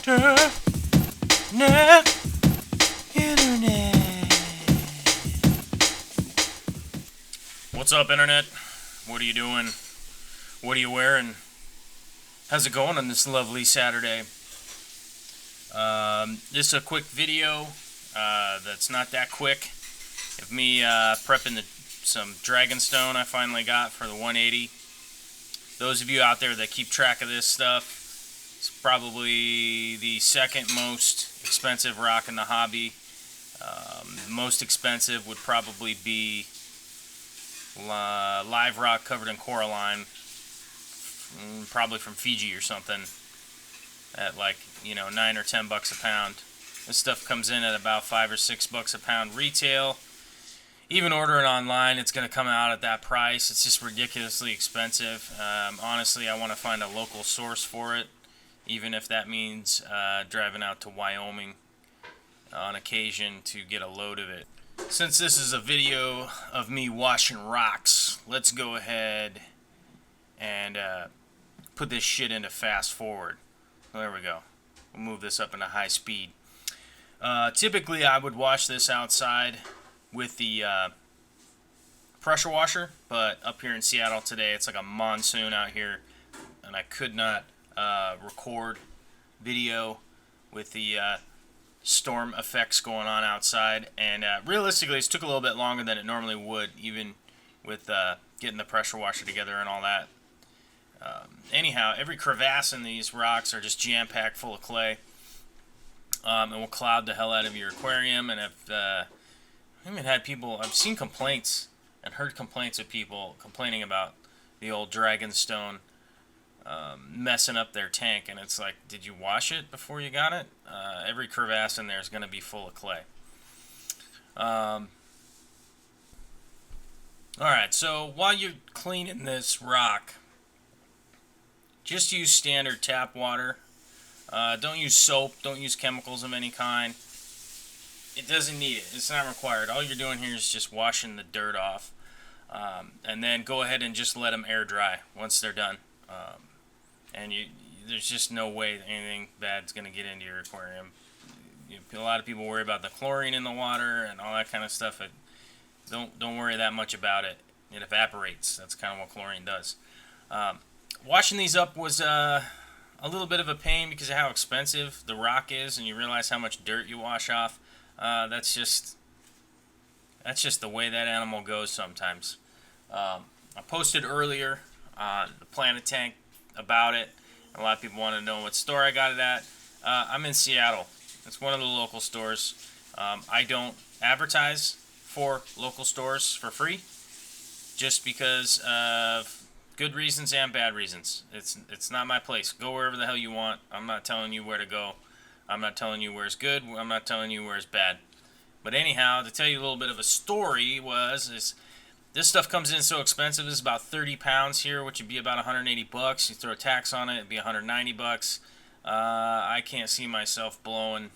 Internet. What's up, Internet? What are you doing? What are you wearing? How's it going on this lovely Saturday? This is a quick video that's not that quick of me prepping some Dragonstone I finally got for the 180. Those of you out there that keep track of this stuff, it's probably the second most expensive rock in the hobby. Most expensive would probably be live rock covered in coralline, probably from Fiji or something, at like, $9 or $10 a pound. This stuff comes in at about $5 or $6 a pound retail. Even ordering online, it's going to come out at that price. It's just ridiculously expensive. Honestly, I want to find a local source for it, even if that means driving out to Wyoming on occasion to get a load of it. Since this is a video of me washing rocks, let's go ahead and put this shit into fast forward. There we go. We'll move this up into high speed. Typically, I would wash this outside with the pressure washer, but up here in Seattle today, it's like a monsoon out here, and I could not record video with the storm effects going on outside, and realistically, it took a little bit longer than it normally would, even with getting the pressure washer together and all that. Anyhow, every crevasse in these rocks are just jam-packed full of clay, and will cloud the hell out of your aquarium. And I've seen complaints and heard complaints of people complaining about the old Dragonstone messing up their tank, and it's like, did you wash it before you got it? Every crevasse in there is going to be full of clay. Alright, so while you're cleaning this rock, just use standard tap water. Don't use soap, don't use chemicals of any kind. It doesn't need it. It's not required. All you're doing here is just washing the dirt off. And then go ahead and just let them air dry once they're done. And there's just no way anything bad's going to get into your aquarium. A lot of people worry about the chlorine in the water and all that kind of stuff. Don't worry that much about it. It evaporates. That's kind of what chlorine does. Washing these up was a little bit of a pain because of how expensive the rock is, and you realize how much dirt you wash off. That's just the way that animal goes sometimes. I posted earlier on the Planet Tank about it. A lot of people want to know what store I got it at. I'm in Seattle. It's one of the local stores. I don't advertise for local stores for free, just because of good reasons and bad reasons. It's not my place. Go wherever the hell you want. I'm not telling you where to go. I'm not telling you where's good. I'm not telling you where's bad. But anyhow, to tell you a little bit of a story is this stuff comes in so expensive. This is about 30 pounds here, which would be about $180. You throw a tax on it, it'd be $190. I can't see myself blowing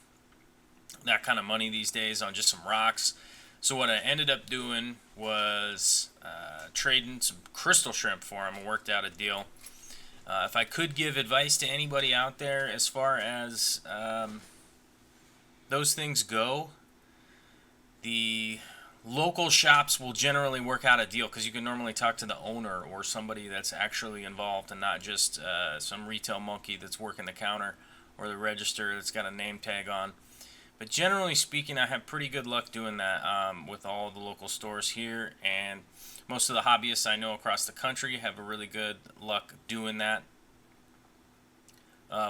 that kind of money these days on just some rocks. So what I ended up doing was trading some crystal shrimp for them and worked out a deal. If I could give advice to anybody out there as far as those things go, the local shops will generally work out a deal because you can normally talk to the owner or somebody that's actually involved and not just some retail monkey that's working the counter or the register that's got a name tag on. But generally speaking, I have pretty good luck doing that with all of the local stores here, and most of the hobbyists I know across the country have a really good luck doing that,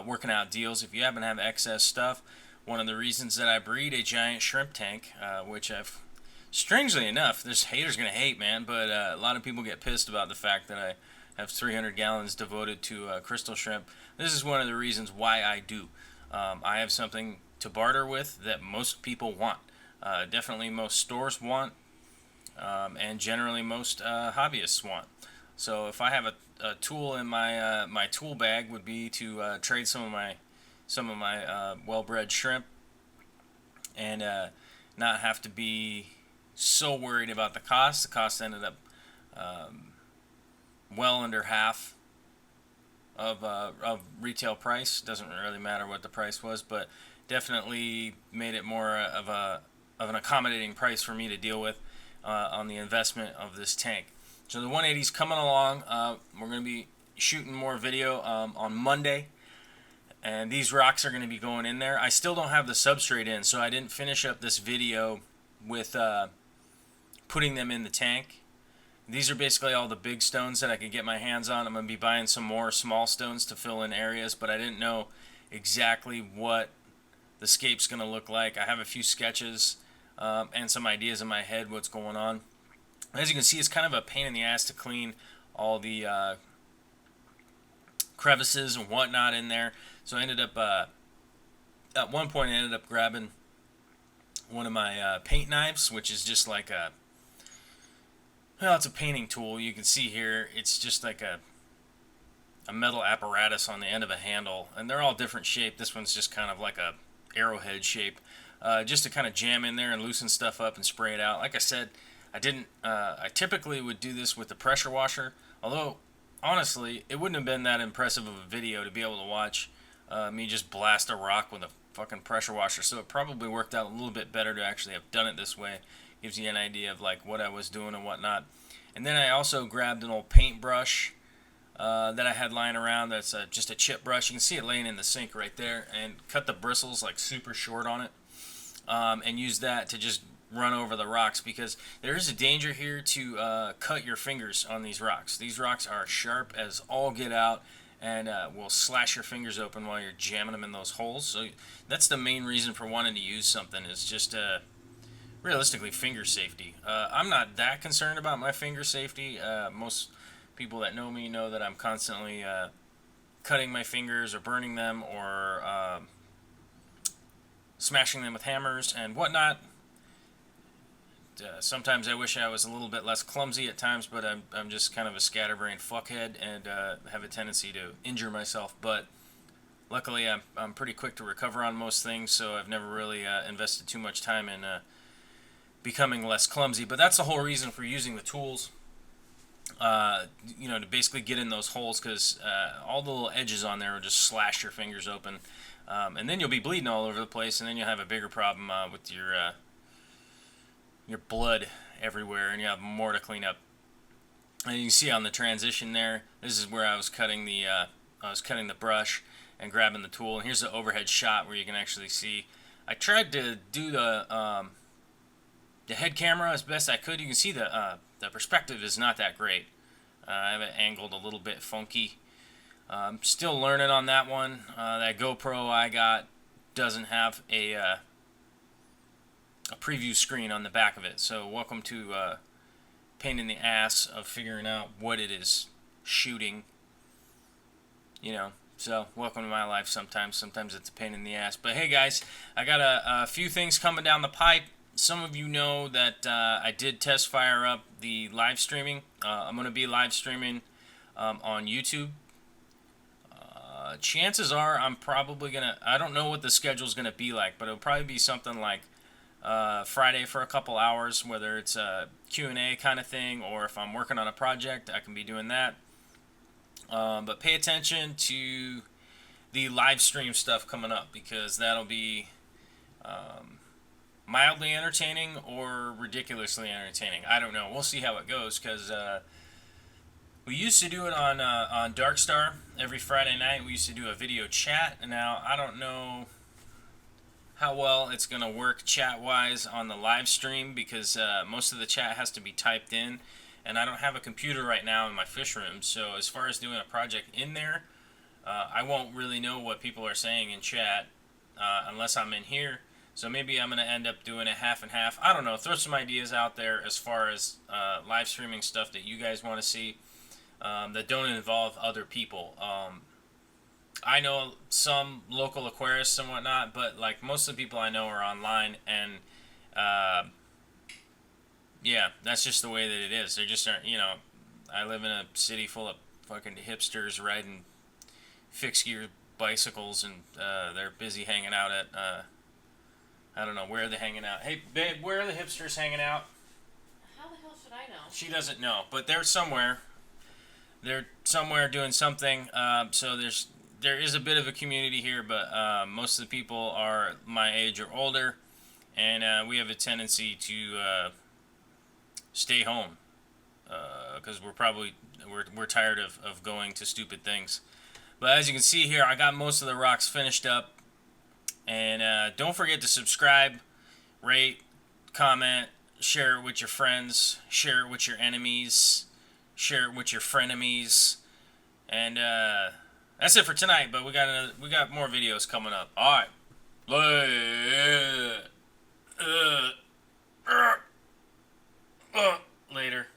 working out deals. If you happen to have excess stuff, one of the reasons that I breed a giant shrimp tank, which I've, strangely enough, there's haters going to hate, man, but a lot of people get pissed about the fact that I have 300 gallons devoted to crystal shrimp. This is one of the reasons why I do. I have something to barter with that most people want. Definitely most stores want, and generally most hobbyists want. So if I have a tool in my my tool bag, would be to trade some of my well-bred shrimp, and not have to be so worried about the cost. The cost ended up well under half of retail price. Doesn't really matter what the price was, but definitely made it more of an accommodating price for me to deal with on the investment of this tank. So the 180 is coming along. We're going to be shooting more video on Monday, and these rocks are going to be going in there. I still don't have the substrate in, so I didn't finish up this video with putting them in the tank. These are basically all the big stones that I could get my hands on. I'm going to be buying some more small stones to fill in areas, but I didn't know exactly what the scape's going to look like. I have a few sketches and some ideas in my head what's going on. As you can see, it's kind of a pain in the ass to clean all the crevices and whatnot in there. So I ended up, at one point I ended up grabbing one of my paint knives, which is just like a, well, it's a painting tool. You can see here, it's just like a metal apparatus on the end of a handle, and they're all different shape. This one's just kind of like a arrowhead shape, just to kind of jam in there and loosen stuff up and spray it out. Like I said, I typically would do this with the pressure washer, although honestly it wouldn't have been that impressive of a video to be able to watch me just blast a rock with a fucking pressure washer. So it probably worked out a little bit better to actually have done it this way. Gives you an idea of like what I was doing and whatnot. And then I also grabbed an old paintbrush that I had lying around. That's just a chip brush. You can see it laying in the sink right there, and cut the bristles like super short on it, and use that to just run over the rocks, because there is a danger here to cut your fingers on these rocks. These rocks are sharp as all get out, and will slash your fingers open while you're jamming them in those holes. So that's the main reason for wanting to use something, is just realistically finger safety. I'm not that concerned about my finger safety. Most people that know me know that I'm constantly cutting my fingers or burning them or smashing them with hammers and whatnot. Sometimes I wish I was a little bit less clumsy at times, but I'm just kind of a scatterbrained fuckhead and have a tendency to injure myself. But luckily I'm pretty quick to recover on most things, so I've never really invested too much time in becoming less clumsy. But that's the whole reason for using the tools, you know, to basically get in those holes, because all the little edges on there will just slash your fingers open, and then you'll be bleeding all over the place, and then you'll have a bigger problem with your blood everywhere, and you have more to clean up. And you can see on the transition there, this is where I was cutting the brush and grabbing the tool, and here's the overhead shot where you can actually see. I tried to do the head camera as best I could. You can see the perspective is not that great. I have it angled a little bit funky. I'm still learning on that one. That GoPro I got doesn't have a preview screen on the back of it. So welcome to pain in the ass of figuring out what it is shooting. You know, so welcome to my life sometimes. Sometimes it's a pain in the ass. But hey guys, I got a few things coming down the pipe. Some of you know that I did test fire up the live streaming. I'm going to be live streaming on YouTube. Chances are I'm probably going to, I don't know what the schedule's going to be like, but it'll probably be something like Friday for a couple hours, whether it's a Q&A kind of thing, or if I'm working on a project, I can be doing that. But pay attention to the live stream stuff coming up, because that'll be mildly entertaining or ridiculously entertaining. I don't know. We'll see how it goes, because we used to do it on Darkstar every Friday night. We used to do a video chat, and now I don't know how well it's going to work chat-wise on the live stream, because most of the chat has to be typed in, and I don't have a computer right now in my fish room. So as far as doing a project in there, I won't really know what people are saying in chat unless I'm in here. So maybe I'm going to end up doing a half and half. I don't know. Throw some ideas out there as far as live streaming stuff that you guys want to see that don't involve other people. I know some local aquarists and whatnot, but like most of the people I know are online, and yeah, that's just the way that it is. They just aren't, you know, I live in a city full of fucking hipsters riding fixed gear bicycles, and they're busy hanging out at I don't know, where are they hanging out? Hey, babe, where are the hipsters hanging out? How the hell should I know? She doesn't know, but they're somewhere. they're somewhere doing something. So there is a bit of a community here, but most of the people are my age or older, and we have a tendency to stay home because we're tired of going to stupid things. But as you can see here, I got most of the rocks finished up, and don't forget to subscribe, rate, comment, share it with your friends, share it with your enemies, share it with your frenemies, and that's it for tonight. But we got more videos coming up. All right, later.